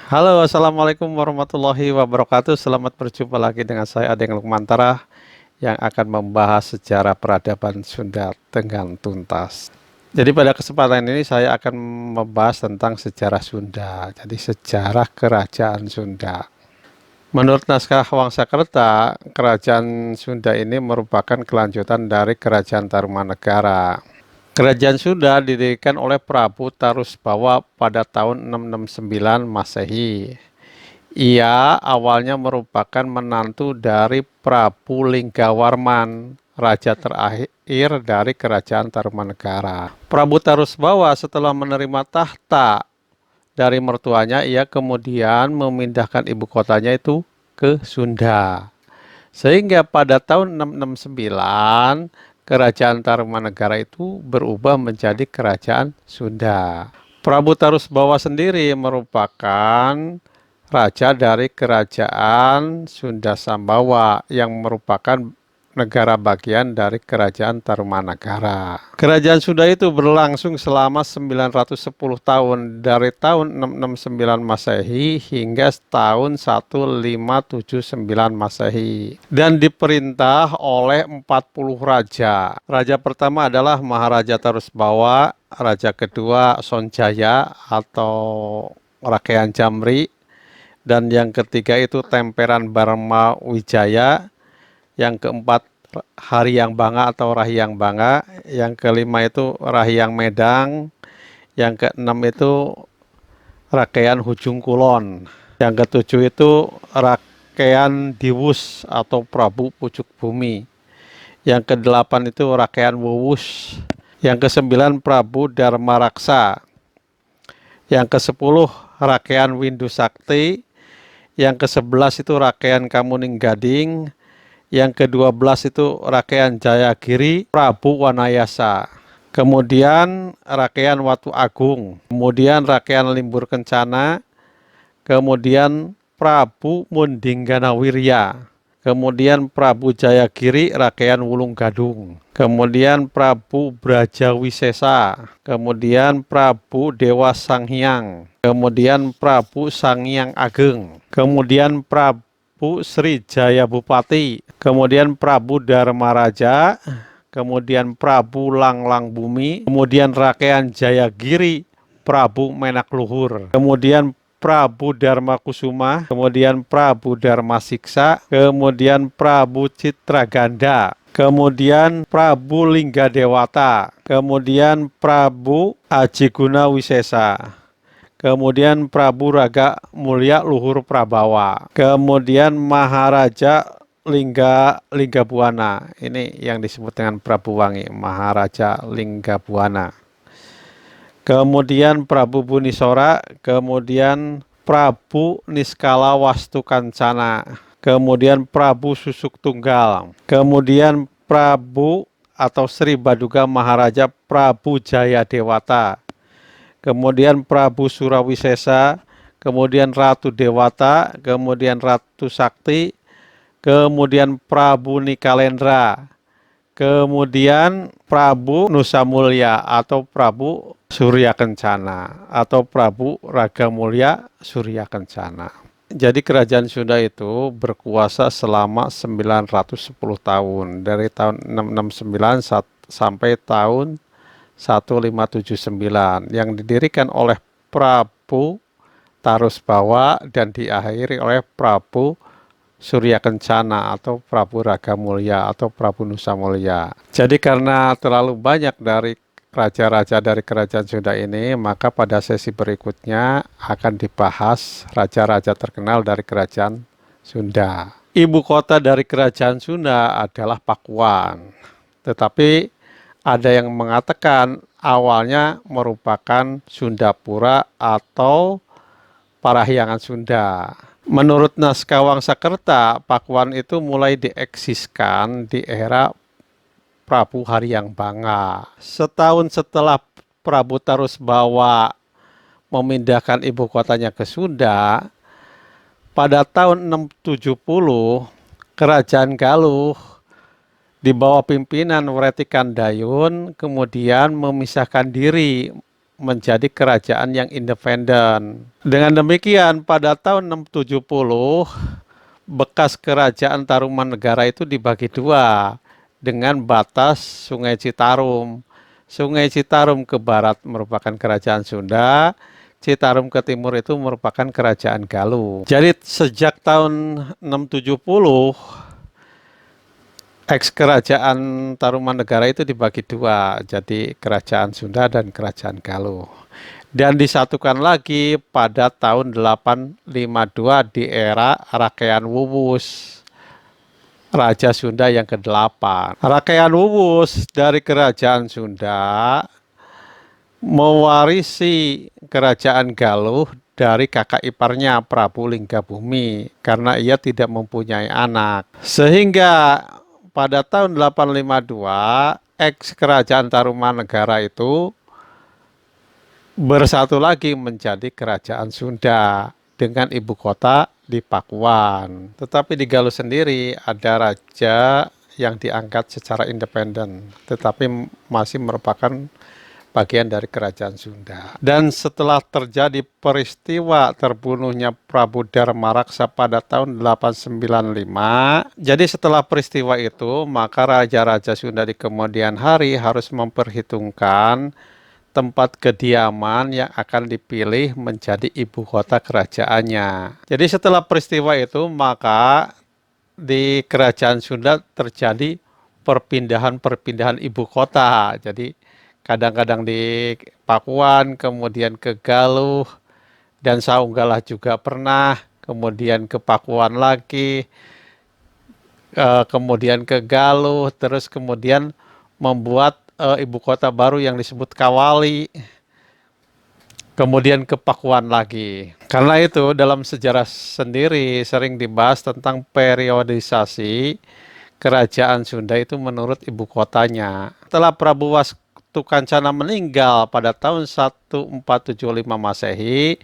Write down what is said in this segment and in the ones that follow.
Halo, assalamualaikum warahmatullahi wabarakatuh. Selamat berjumpa lagi dengan saya Adeng Lukmantara yang akan membahas sejarah peradaban Sunda dengan tuntas. Jadi pada kesempatan ini saya akan membahas tentang sejarah Sunda. Jadi sejarah kerajaan Sunda. Menurut naskah Wangsakerta, kerajaan Sunda ini merupakan kelanjutan dari kerajaan Tarumanegara. Kerajaan Sunda didirikan oleh Prabu Tarusbawa pada tahun 669 Masehi. Ia awalnya merupakan menantu dari Prabu Linggawarman, raja terakhir dari kerajaan Tarumanegara. Prabu Tarusbawa setelah menerima tahta dari mertuanya, ia kemudian memindahkan ibu kotanya itu ke Sunda. Sehingga pada tahun 669, kerajaan Tarumanegara itu berubah menjadi kerajaan Sunda. Prabu Tarusbawa sendiri merupakan raja dari kerajaan Sunda Sambawa yang merupakan negara bagian dari kerajaan Tarumanegara. Kerajaan Sunda itu berlangsung selama 910 tahun dari tahun 669 Masehi hingga tahun 1579 Masehi dan diperintah oleh 40 raja. Raja pertama adalah Maharaja Tarusbawa, raja kedua Sonjaya atau Rakean Jamri, dan yang ketiga itu Temperan Barma Wijaya, yang keempat Haryang Banga atau Rahyang Banga, yang kelima itu Rahyang Medang, yang keenam itu Rakean Hujung Kulon, yang ketujuh itu Rakean Diwus atau Prabu Pucuk Bumi, yang kedelapan itu Rakean Wuwus, yang kesembilan Prabu Dharma Raksa, yang kesepuluh Rakean Windu Sakti, yang ke-11 itu Rakean Kamuning Gading, yang ke-12 itu Rakean Jayagiri Prabu Wanayasa, kemudian Rakean Watu Agung, kemudian Rakean Limbur Kencana, kemudian Prabu Mundinggana Wirya, kemudian Prabu Jayagiri Rakean Wulung Gadung, kemudian Prabu Brajawisesa, kemudian Prabu Dewa Sanghyang, kemudian Prabu Sanghyang Ageng, kemudian Prabu Sri Jaya Bupati, kemudian Prabu Dharma Raja, kemudian Prabu Langlang Bumi, kemudian Rakean Jayagiri Prabu Menak Luhur, kemudian Prabu Dharma Kusuma, kemudian Prabu Dharma Siksa, kemudian Prabu Citraganda, kemudian Prabu Linggadewata, kemudian Prabu Ajiguna Wisesa, kemudian Prabu Raga Mulya Luhur Prabawa, kemudian Maharaja Linggabuana. Ini yang disebut dengan Prabu Wangi, Maharaja Linggabuana. Kemudian Prabu Bunisora, kemudian Prabu Niskala Wastu Kancana, kemudian Prabu Susuk Tunggal, kemudian Prabu atau Sri Baduga Maharaja Prabu Jaya Dewata, kemudian Prabu Surawisesa, kemudian Ratu Dewata, kemudian Ratu Sakti, kemudian Prabu Nikalendra, kemudian Prabu Nusa Mulya atau Prabu Surya Kencana atau Prabu Raga Mulya Surya Kencana. Jadi kerajaan Sunda itu berkuasa selama 910 tahun dari tahun 669 sampai tahun 1579 yang didirikan oleh Prabu Tarusbawa dan diakhiri oleh Prabu Surya Kencana atau Prabu Raga Mulya atau Prabu Nusa Mulya. Jadi karena terlalu banyak dari raja-raja dari kerajaan Sunda ini, maka pada sesi berikutnya akan dibahas raja-raja terkenal dari kerajaan Sunda. Ibu kota dari kerajaan Sunda adalah Pakuan. Tetapi ada yang mengatakan awalnya merupakan Sundapura atau Parahyangan Sunda. Menurut naskah Wangsakerta, Pakuan itu mulai dieksiskan di era Prabu Haryang Banga. Setahun setelah Prabu Tarusbawa memindahkan ibu kotanya ke Sunda, pada tahun 670, Kerajaan Galuh di bawah pimpinan Wretikan Dayun kemudian memisahkan diri menjadi kerajaan yang independen. Dengan demikian, pada tahun 670, bekas kerajaan Tarumanegara itu dibagi dua dengan batas Sungai Citarum. Sungai Citarum ke barat merupakan kerajaan Sunda, Citarum ke timur itu merupakan kerajaan Galuh. Jadi sejak tahun 670, kerajaan Tarumanegara itu dibagi dua, jadi kerajaan Sunda dan kerajaan Galuh. Dan disatukan lagi pada tahun 852 di era Rakean Wuwus, Raja Sunda yang ke-8. Rakean Wuwus dari kerajaan Sunda mewarisi kerajaan Galuh dari kakak iparnya Prabu Linggabumi karena ia tidak mempunyai anak. Sehingga pada tahun 852 kerajaan Tarumanegara itu bersatu lagi menjadi kerajaan Sunda dengan ibu kota di Pakuan. Tetapi di Galuh sendiri ada raja yang diangkat secara independen, tetapi masih merupakan bagian dari kerajaan Sunda. Dan setelah terjadi peristiwa terbunuhnya Prabu Dharmaraksa pada tahun 895, jadi setelah peristiwa itu, maka raja-raja Sunda di kemudian hari harus memperhitungkan tempat kediaman yang akan dipilih menjadi ibu kota kerajaannya. Jadi setelah peristiwa itu, maka di kerajaan Sunda terjadi perpindahan-perpindahan ibu kota. Jadi kadang-kadang di Pakuan, kemudian ke Galuh, dan Saunggalah juga pernah, kemudian ke Pakuan lagi, kemudian ke Galuh, terus kemudian membuat ibu kota baru yang disebut Kawali, kemudian ke Pakuan lagi. Karena itu dalam sejarah sendiri sering dibahas tentang periodisasi kerajaan Sunda itu menurut ibu kotanya. Setelah Prabu Wastukancana meninggal pada tahun 1475 Masehi,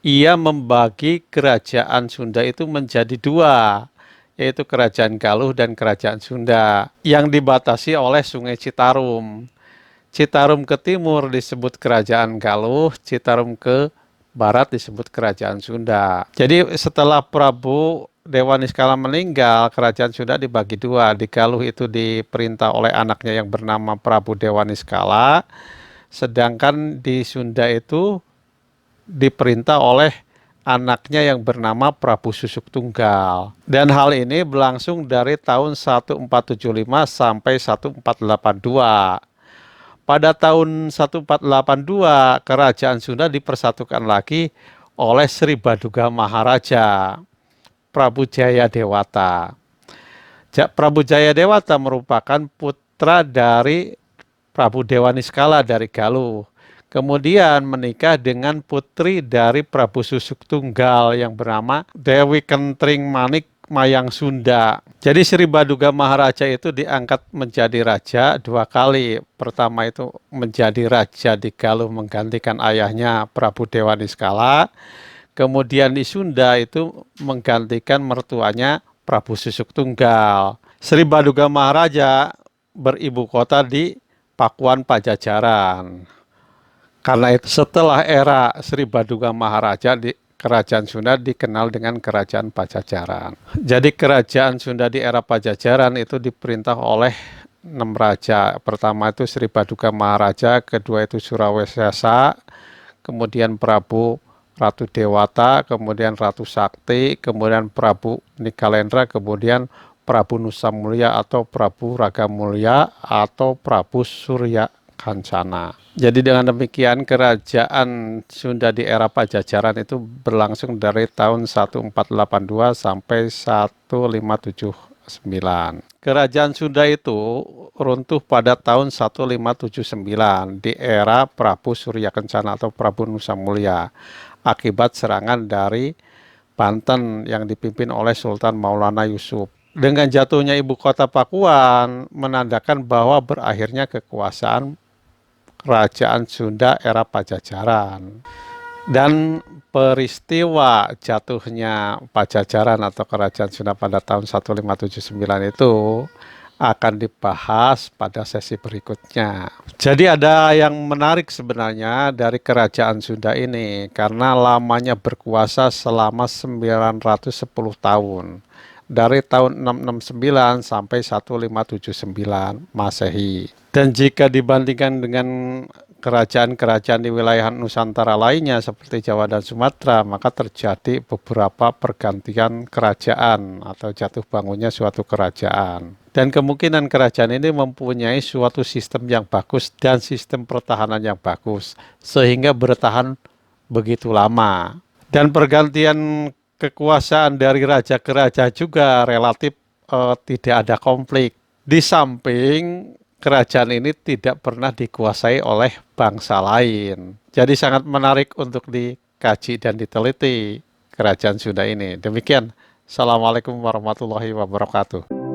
ia membagi kerajaan Sunda itu menjadi dua, yaitu kerajaan Galuh dan kerajaan Sunda, yang dibatasi oleh Sungai Citarum. Citarum ke timur disebut kerajaan Galuh, Citarum ke barat disebut kerajaan Sunda. Jadi setelah Prabu Dewa Niskala meninggal, kerajaan Sunda dibagi dua. Di Galuh itu diperintah oleh anaknya yang bernama Prabu Dewa Niskala, sedangkan di Sunda itu diperintah oleh anaknya yang bernama Prabu Susuk Tunggal. Dan hal ini berlangsung dari tahun 1475 sampai 1482. Pada tahun 1482, kerajaan Sunda dipersatukan lagi oleh Sri Baduga Maharaja, Prabu Jayadewata. Prabu Jayadewata merupakan putra dari Prabu Dewa Niskala dari Galuh. Kemudian menikah dengan putri dari Prabu Susuk Tunggal yang bernama Dewi Kentring Manik Mayang Sunda. Jadi Sri Baduga Maharaja itu diangkat menjadi raja dua kali. Pertama itu menjadi raja di Galuh menggantikan ayahnya Prabu Dewa Niskala. Kemudian di Sunda itu menggantikan mertuanya Prabu Susuk Tunggal. Sri Baduga Maharaja beribu kota di Pakuan Pajajaran. Karena itu setelah era Sri Baduga Maharaja di kerajaan Sunda dikenal dengan kerajaan Pajajaran. Jadi kerajaan Sunda di era Pajajaran itu diperintah oleh 6 raja. Pertama itu Sri Baduga Maharaja, kedua itu Surawesesa, kemudian Prabu Ratu Dewata, kemudian Ratu Sakti, kemudian Prabu Nikalendra, kemudian Prabu Nusa Mulia atau Prabu Raga Mulia atau Prabu Surya Kancana. Jadi dengan demikian kerajaan Sunda di era Pajajaran itu berlangsung dari tahun 1482 sampai 1579. Kerajaan Sunda itu runtuh pada tahun 1579 di era Prabu Surya Kencana atau Prabu Nusa Mulia akibat serangan dari Banten yang dipimpin oleh Sultan Maulana Yusuf. Dengan jatuhnya ibu kota Pakuan menandakan bahwa berakhirnya kekuasaan kerajaan Sunda era Pajajaran. Dan peristiwa jatuhnya Pajajaran atau kerajaan Sunda pada tahun 1579 itu akan dibahas pada sesi berikutnya. Jadi ada yang menarik sebenarnya dari kerajaan Sunda ini karena lamanya berkuasa selama 910 tahun. Dari tahun 669 sampai 1579 Masehi. Dan jika dibandingkan dengan kerajaan-kerajaan di wilayah Nusantara lainnya seperti Jawa dan Sumatera, maka terjadi beberapa pergantian kerajaan atau jatuh bangunnya suatu kerajaan. Dan kemungkinan kerajaan ini mempunyai suatu sistem yang bagus dan sistem pertahanan yang bagus, sehingga bertahan begitu lama. Dan pergantian kekuasaan dari raja ke raja juga relatif tidak ada konflik. Di samping kerajaan ini tidak pernah dikuasai oleh bangsa lain. Jadi sangat menarik untuk dikaji dan diteliti kerajaan Sunda ini. Demikian. Assalamualaikum warahmatullahi wabarakatuh.